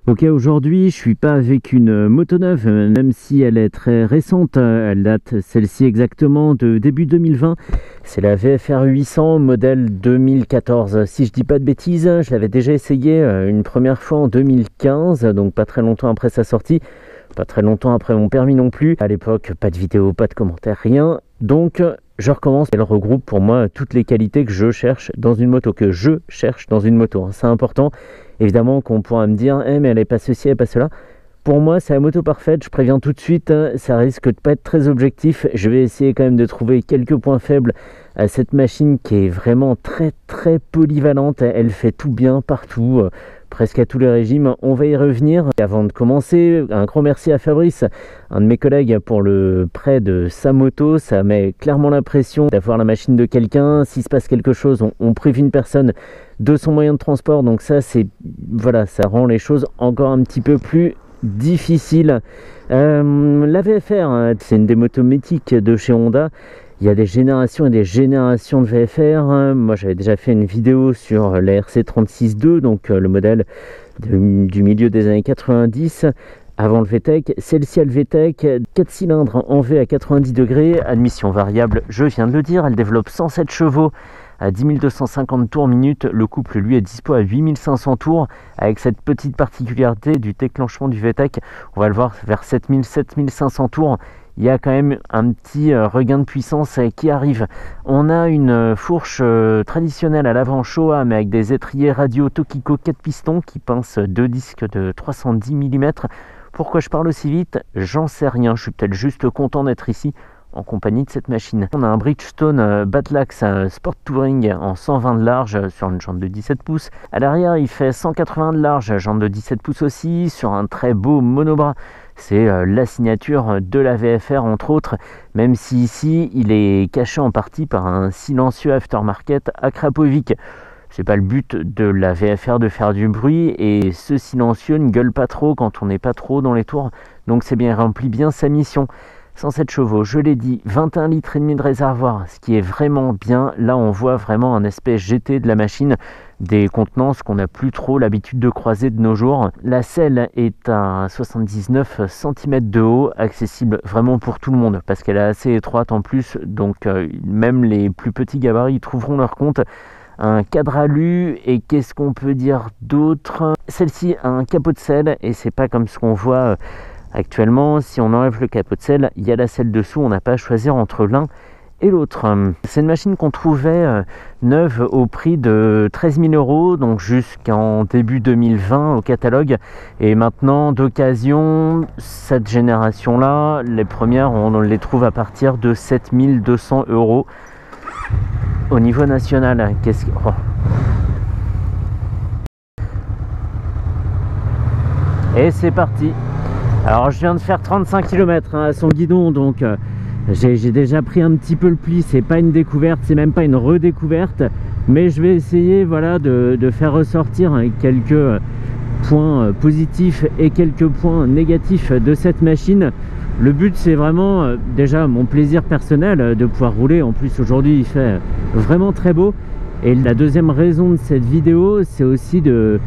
Ok, aujourd'hui je suis pas avec une moto neuve, même si elle est très récente. Elle date celle-ci exactement de début 2020. C'est la VFR 800 modèle 2014. Si je dis pas de bêtises, je l'avais déjà essayé une première fois en 2015, donc pas très longtemps après sa sortie, pas très longtemps après mon permis non plus. À l'époque, pas de vidéo, pas de commentaires, rien. Donc je recommence. Elle regroupe pour moi toutes les qualités que je cherche dans une moto, C'est important. Évidemment qu'on pourra me dire mais elle n'est pas ceci, elle n'est pas cela. Pour moi, c'est la moto parfaite. Je préviens tout de suite, ça risque de pas être très objectif. Je vais essayer quand même de trouver quelques points faibles à cette machine qui est vraiment très très polyvalente. Elle fait tout bien partout, presque à tous les régimes. On va y revenir. Avant de commencer, un grand merci à Fabrice, un de mes collègues, pour le prêt de sa moto. Ça met clairement l'impression d'avoir la machine de quelqu'un. S'il se passe quelque chose, on prive une personne de son moyen de transport. Donc ça, ça rend les choses encore un petit peu plus difficiles. La VFR, c'est une des motos mythiques de chez Honda. Il y a des générations et des générations de VFR. Moi, j'avais déjà fait une vidéo sur la RC36-2, donc le modèle du milieu des années 90, avant le VTEC. Celle-ci a le VTEC, 4 cylindres en V à 90 degrés, admission variable, je viens de le dire. Elle développe 107 chevaux à 10 250 tours minute. Le couple, lui, est dispo à 8500 tours, avec cette petite particularité du déclenchement du VTEC. On va le voir vers 7500 tours. Il y a quand même un petit regain de puissance qui arrive. On a une fourche traditionnelle à l'avant Showa, mais avec des étriers radio Tokiko 4 pistons qui pincent 2 disques de 310 mm. Pourquoi je parle aussi vite? J'en sais rien. Je suis peut-être juste content d'être ici en compagnie de cette machine. On a un Bridgestone Batlax Sport Touring en 120 de large sur une jante de 17 pouces. À l'arrière, il fait 180 de large, jante de 17 pouces aussi, sur un très beau monobras. C'est la signature de la VFR entre autres, même si ici il est caché en partie par un silencieux aftermarket à Krapovic. C'est pas le but de la VFR de faire du bruit, et ce silencieux ne gueule pas trop quand on n'est pas trop dans les tours, donc c'est bien, il remplit bien sa mission. 107 chevaux, je l'ai dit, 21 litres et demi de réservoir, ce qui est vraiment bien. Là, on voit vraiment un aspect GT de la machine, des contenances qu'on n'a plus trop l'habitude de croiser de nos jours. La selle est à 79 cm de haut, accessible vraiment pour tout le monde, parce qu'elle est assez étroite en plus, donc même les plus petits gabarits trouveront leur compte. Un cadre alu, et qu'est-ce qu'on peut dire d'autre? Celle-ci a un capot de selle, et c'est pas comme ce qu'on voit actuellement. Si on enlève le capot de selle, il y a la selle dessous, on n'a pas à choisir entre l'un et l'autre. C'est une machine qu'on trouvait neuve au prix de 13 000 €, donc jusqu'en début 2020 au catalogue. Et maintenant, d'occasion, cette génération-là, les premières, on les trouve à partir de 7 200 € au niveau national. Et c'est parti. Alors je viens de faire 35 km à son guidon, donc j'ai déjà pris un petit peu le pli. C'est pas une découverte, c'est même pas une redécouverte, mais je vais essayer de faire ressortir quelques points positifs et quelques points négatifs de cette machine. Le but, c'est vraiment déjà mon plaisir personnel de pouvoir rouler. En plus aujourd'hui il fait vraiment très beau, et la deuxième raison de cette vidéo, c'est aussi de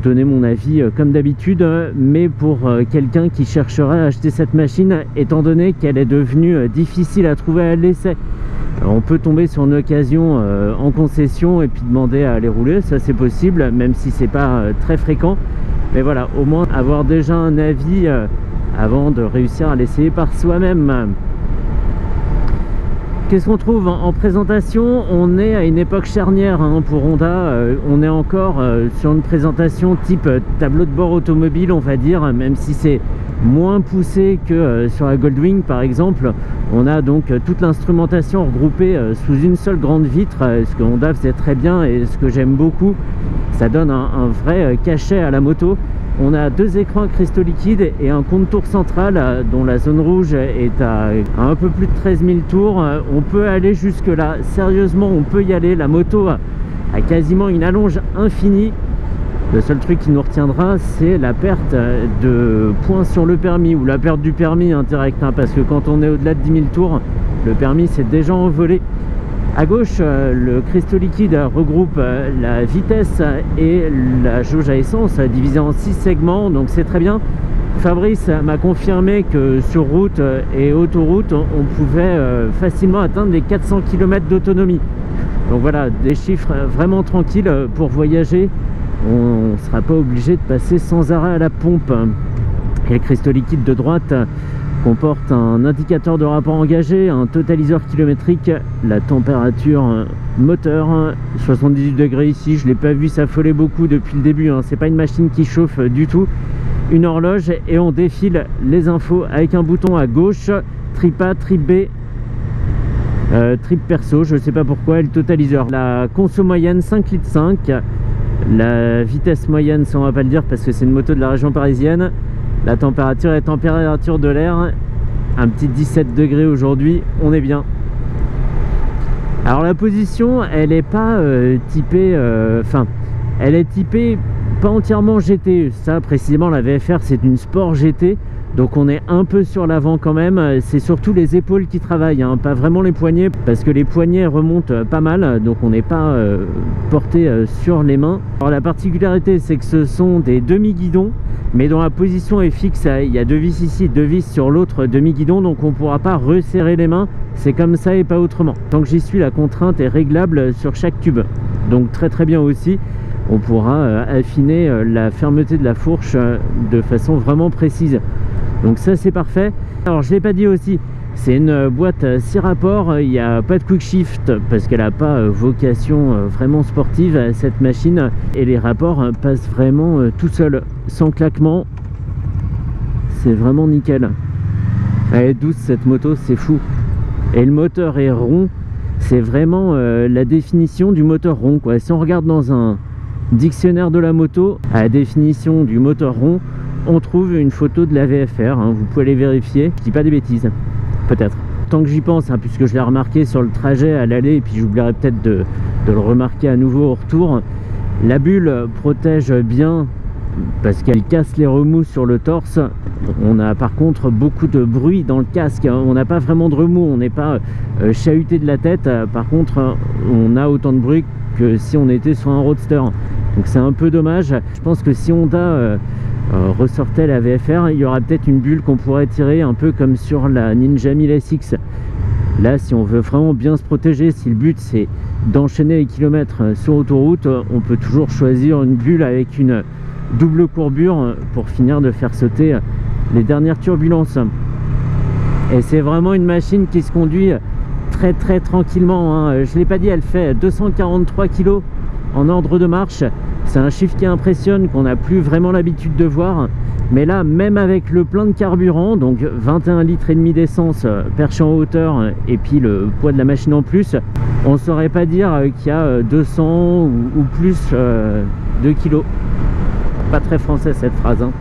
donner mon avis comme d'habitude, mais pour quelqu'un qui chercherait à acheter cette machine, étant donné qu'elle est devenue difficile à trouver à l'essai. On peut tomber sur une occasion en concession et puis demander à aller rouler, ça c'est possible, même si c'est pas très fréquent. Mais voilà, au moins avoir déjà un avis avant de réussir à l'essayer par soi-même. Qu'est-ce qu'on trouve en présentation? On est à une époque charnière pour Honda. On est encore sur une présentation type tableau de bord automobile, on va dire, même si c'est moins poussé que sur la Goldwing par exemple. On a donc toute l'instrumentation regroupée sous une seule grande vitre, ce que Honda faisait très bien et ce que j'aime beaucoup. Ça donne un vrai cachet à la moto. On a 2 écrans à cristaux liquides et un contour central dont la zone rouge est à un peu plus de 13 000 tours. On peut aller jusque là, sérieusement on peut y aller. La moto a quasiment une allonge infinie. Le seul truc qui nous retiendra, c'est la perte de points sur le permis, ou la perte du permis indirect, parce que quand on est au-delà de 10 000 tours, le permis s'est déjà envolé. À gauche, le cristaux liquide regroupe la vitesse et la jauge à essence divisée en 6 segments, donc c'est très bien. Fabrice m'a confirmé que sur route et autoroute, on pouvait facilement atteindre les 400 km d'autonomie. Donc voilà, des chiffres vraiment tranquilles pour voyager. On ne sera pas obligé de passer sans arrêt à la pompe. Et le cristaux liquide de droite comporte un indicateur de rapport engagé, un totaliseur kilométrique, la température moteur, 78 degrés ici, je ne l'ai pas vu s'affoler beaucoup depuis le début, hein. C'est pas une machine qui chauffe du tout. Une horloge et on défile les infos avec un bouton à gauche, trip A, trip B, trip perso, je ne sais pas pourquoi, et le totaliseur. La conso moyenne 5,5 litres, la vitesse moyenne, ça on va pas le dire parce que c'est une moto de la région parisienne. La température et température de l'air, un petit 17 degrés aujourd'hui, on est bien. Alors la position, elle n'est pas typée, elle est typée pas entièrement GT. Ça précisément, la VFR c'est une Sport GT, donc on est un peu sur l'avant quand même. C'est surtout les épaules qui travaillent, hein, pas vraiment les poignets, parce que les poignets remontent pas mal, donc on n'est pas porté sur les mains. Alors la particularité, c'est que ce sont des demi-guidons, mais dont la position est fixe. Il y a 2 vis ici, 2 vis sur l'autre demi-guidon, donc on ne pourra pas resserrer les mains. C'est comme ça et pas autrement. Tant que j'y suis, la contrainte est réglable sur chaque tube, donc très très bien aussi. On pourra affiner la fermeté de la fourche de façon vraiment précise. Donc ça c'est parfait. Alors je ne l'ai pas dit aussi, c'est une boîte 6 rapports, il n'y a pas de quick shift parce qu'elle n'a pas vocation vraiment sportive cette machine, et les rapports passent vraiment tout seul, sans claquement. C'est vraiment nickel. Elle est douce cette moto, c'est fou. Et le moteur est rond, c'est vraiment la définition du moteur rond, quoi. Si on regarde dans un dictionnaire de la moto, à la définition du moteur rond, on trouve une photo de la VFR, hein, vous pouvez aller vérifier. Je dis pas des bêtises, peut-être. Tant que j'y pense, hein, puisque je l'ai remarqué sur le trajet à l'aller, et puis j'oublierai peut-être de le remarquer à nouveau au retour, la bulle protège bien parce qu'elle casse les remous sur le torse. On a par contre beaucoup de bruit dans le casque, hein. On n'a pas vraiment de remous, on n'est pas chahuté de la tête. Par contre, on a autant de bruit que si on était sur un roadster, donc c'est un peu dommage. Je pense que si Honda ressortait la VFR, il y aura peut-être une bulle qu'on pourrait tirer un peu comme sur la Ninja 1000 SX. Là, si on veut vraiment bien se protéger, si le but c'est d'enchaîner les kilomètres sur autoroute, on peut toujours choisir une bulle avec une double courbure pour finir de faire sauter les dernières turbulences. Et c'est vraiment une machine qui se conduit très très tranquillement, hein. Je ne l'ai pas dit, elle fait 243 kg en ordre de marche. C'est un chiffre qui impressionne, qu'on n'a plus vraiment l'habitude de voir. Mais là, même avec le plein de carburant, donc 21 litres et demi d'essence perché en hauteur, et puis le poids de la machine en plus, on ne saurait pas dire qu'il y a 200 ou plus de kilos. Pas très français cette phrase, hein.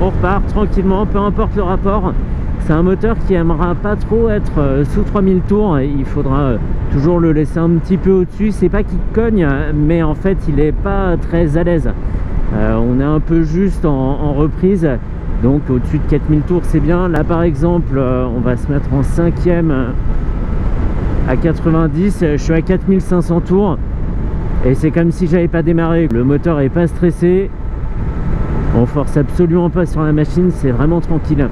On repart tranquillement, peu importe le rapport. C'est un moteur qui aimera pas trop être sous 3000 tours. Il faudra toujours le laisser un petit peu au-dessus. C'est pas qu'il cogne, mais en fait il est pas très à l'aise. On est un peu juste en reprise, donc au-dessus de 4000 tours c'est bien. Là par exemple, on va se mettre en 5e à 90. Je suis à 4500 tours et c'est comme si j'avais pas démarré. Le moteur est pas stressé, on force absolument pas sur la machine, c'est vraiment tranquille.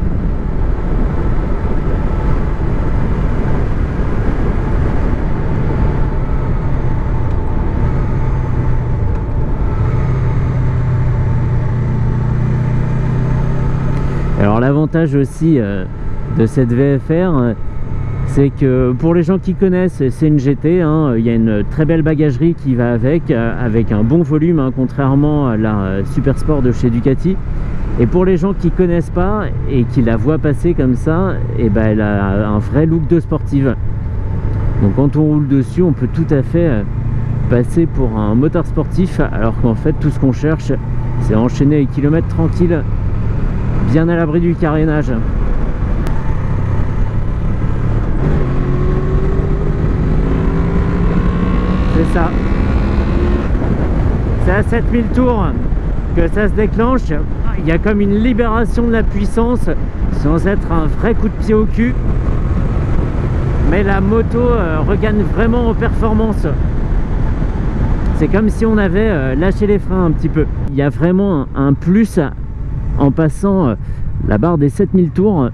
Alors l'avantage aussi de cette VFR, c'est que pour les gens qui connaissent, c'est une GT, hein. Il y a une très belle bagagerie qui va avec un bon volume, hein, contrairement à la Super Sport de chez Ducati. Et pour les gens qui connaissent pas et qui la voient passer comme ça, et ben elle a un vrai look de sportive. Donc quand on roule dessus, on peut tout à fait passer pour un moteur sportif, alors qu'en fait tout ce qu'on cherche, c'est enchaîner les kilomètres tranquilles, bien à l'abri du carénage. C'est ça. C'est à 7000 tours que ça se déclenche. il y a comme une libération de la puissance sans être un vrai coup de pied au cul. Mais la moto regagne vraiment en performance. C'est comme si on avait lâché les freins un petit peu. Il y a vraiment un plus en passant la barre des 7000 tours.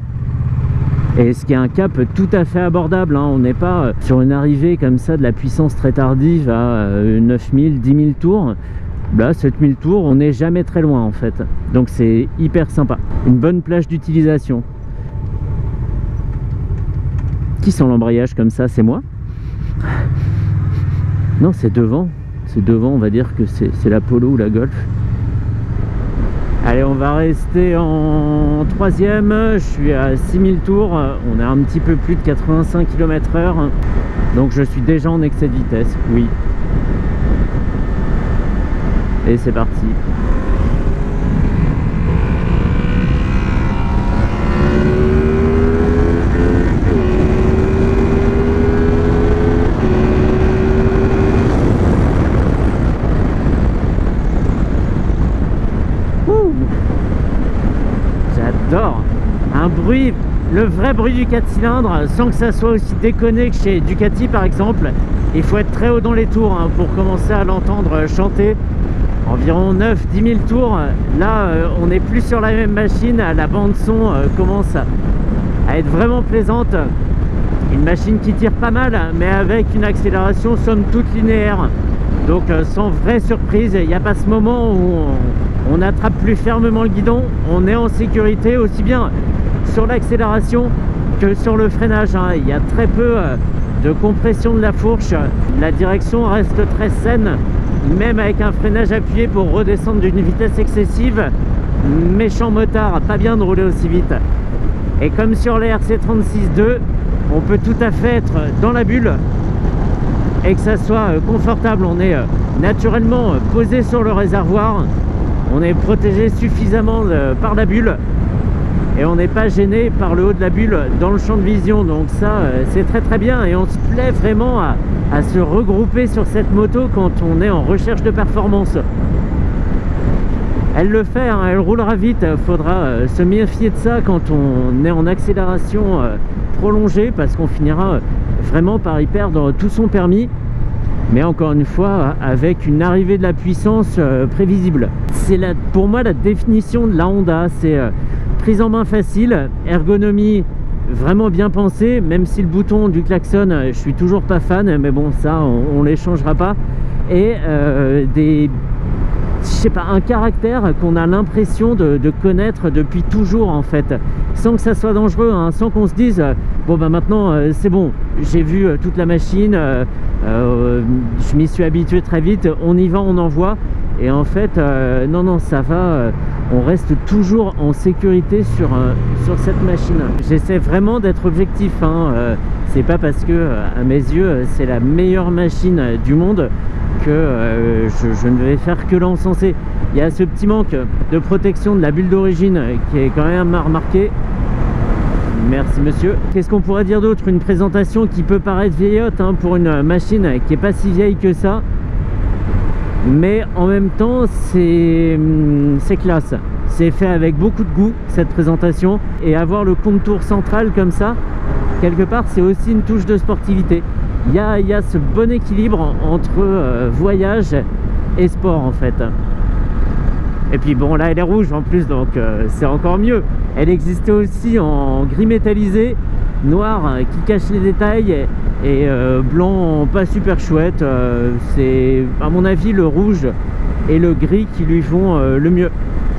Et ce qui est un cap tout à fait abordable, hein. On n'est pas sur une arrivée comme ça de la puissance très tardive à 9000, 10 000 tours. Là, 7000 tours, on n'est jamais très loin en fait. Donc c'est hyper sympa. Une bonne plage d'utilisation. Qui sent l'embrayage comme ça? C'est moi? Non, c'est devant. C'est devant, on va dire que c'est la Polo ou la Golf. Allez, on va rester en troisième. Je suis à 6000 tours. On est un petit peu plus de 85 km/h. Donc je suis déjà en excès de vitesse, oui. Et c'est parti. J'adore un bruit, le vrai bruit du 4 cylindres, sans que ça soit aussi déconné que chez Ducati par exemple. Il faut être très haut dans les tours hein, pour commencer à l'entendre chanter. Environ 9-10 000 tours. Là, on n'est plus sur la même machine. La bande son commence à être vraiment plaisante. Une machine qui tire pas mal, mais avec une accélération somme toute linéaire. Donc sans vraie surprise. Il n'y a pas ce moment où on attrape plus fermement le guidon. On est en sécurité aussi bien sur l'accélération que sur le freinage, hein. Il y a très peu de compression de la fourche. La direction reste très saine. Même avec un freinage appuyé pour redescendre d'une vitesse excessive, méchant motard, pas bien de rouler aussi vite. Et comme sur les RC36-2, on peut tout à fait être dans la bulle et que ça soit confortable. On est naturellement posé sur le réservoir, on est protégé suffisamment par la bulle et on n'est pas gêné par le haut de la bulle dans le champ de vision. Donc ça, c'est très très bien et on se plaît vraiment à se regrouper sur cette moto quand on est en recherche de performance. Elle le fait, hein, elle roulera vite. Il faudra se méfier de ça quand on est en accélération prolongée parce qu'on finira vraiment par y perdre tout son permis. Mais encore une fois, avec une arrivée de la puissance prévisible. C'est pour moi la définition de la Honda. C'est prise en main facile, ergonomie vraiment bien pensée, même si le bouton du klaxon, je suis toujours pas fan, mais bon, ça, on les changera pas. Et je sais pas, un caractère qu'on a l'impression de connaître depuis toujours en fait, sans que ça soit dangereux, hein, sans qu'on se dise bon bah maintenant c'est bon, j'ai vu toute la machine, je m'y suis habitué très vite, on y va, on envoie. Et en fait non, ça va, on reste toujours en sécurité sur cette machine. J'essaie vraiment d'être objectif, hein, c'est pas parce que à mes yeux c'est la meilleure machine du monde que je ne vais faire que l'encenser. Il y a ce petit manque de protection de la bulle d'origine qui est quand même à remarquer. Merci monsieur. Qu'est-ce qu'on pourrait dire d'autre? Une présentation qui peut paraître vieillotte hein, pour une machine qui n'est pas si vieille que ça, mais en même temps c'est classe. C'est fait avec beaucoup de goût cette présentation, et avoir le contour central comme ça, quelque part c'est aussi une touche de sportivité. Il y a ce bon équilibre entre voyage et sport en fait. Et puis bon, là elle est rouge en plus, donc c'est encore mieux. Elle existait aussi en gris métallisé, noir qui cache les détails, et blanc pas super chouette. C'est à mon avis le rouge et le gris qui lui font le mieux.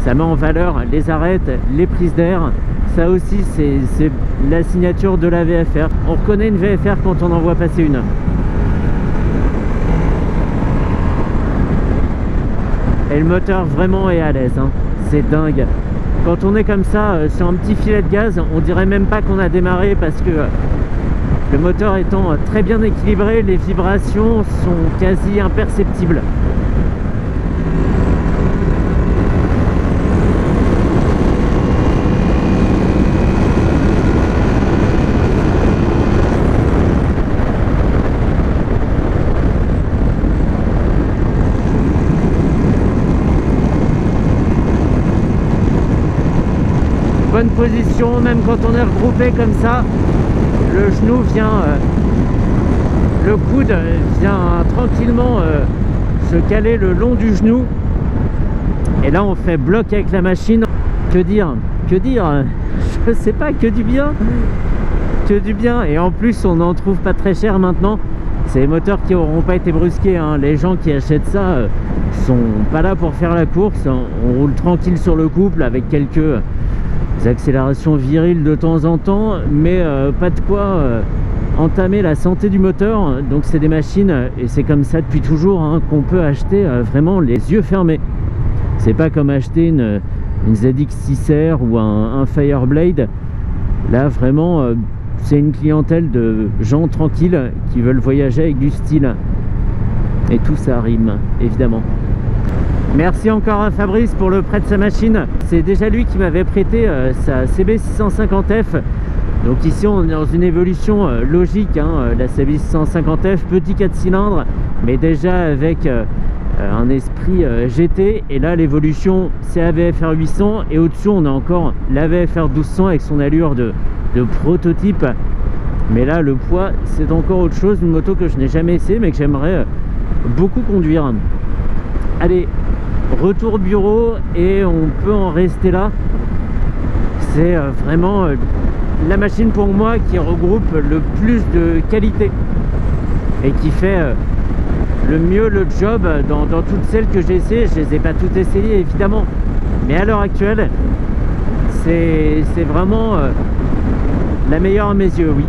Ça met en valeur les arêtes, les prises d'air. Ça aussi c'est la signature de la VFR. On reconnaît une VFR quand on en voit passer une. Et le moteur vraiment est à l'aise, hein. C'est dingue. Quand on est comme ça sur un petit filet de gaz, on dirait même pas qu'on a démarré, parce que le moteur étant très bien équilibré, les vibrations sont quasi imperceptibles. bonne position, même quand on est regroupé comme ça, le genou vient, le coude vient tranquillement se caler le long du genou. Et là on fait bloc avec la machine. Que dire? Que dire? Je sais pas, que du bien. Que du bien. Et en plus on n'en trouve pas très cher maintenant. C'est des moteurs qui n'auront pas été brusqués, hein. Les gens qui achètent ça sont pas là pour faire la course. On roule tranquille sur le couple avec quelques accélérations viriles de temps en temps, mais pas de quoi entamer la santé du moteur. Donc c'est des machines, et c'est comme ça depuis toujours, hein, qu'on peut acheter vraiment les yeux fermés. C'est pas comme acheter une ZX6R ou un Fireblade. Là vraiment c'est une clientèle de gens tranquilles qui veulent voyager avec du style. Et tout ça rime, évidemment. Merci encore à Fabrice pour le prêt de sa machine. C'est déjà lui qui m'avait prêté sa CB650F. Donc ici on est dans une évolution logique, hein. La CB650F, petit 4 cylindres, mais déjà avec un esprit GT. Et là l'évolution c'est la VFR 800, et au-dessus on a encore la VFR 1200 avec son allure de prototype. Mais là le poids c'est encore autre chose, une moto que je n'ai jamais essayé mais que j'aimerais beaucoup conduire. Allez, retour bureau, et on peut en rester là. C'est vraiment la machine pour moi qui regroupe le plus de qualité et qui fait le mieux le job dans toutes celles que j'ai essayées. Je les ai pas toutes essayées évidemment, mais à l'heure actuelle c'est vraiment la meilleure à mes yeux, oui.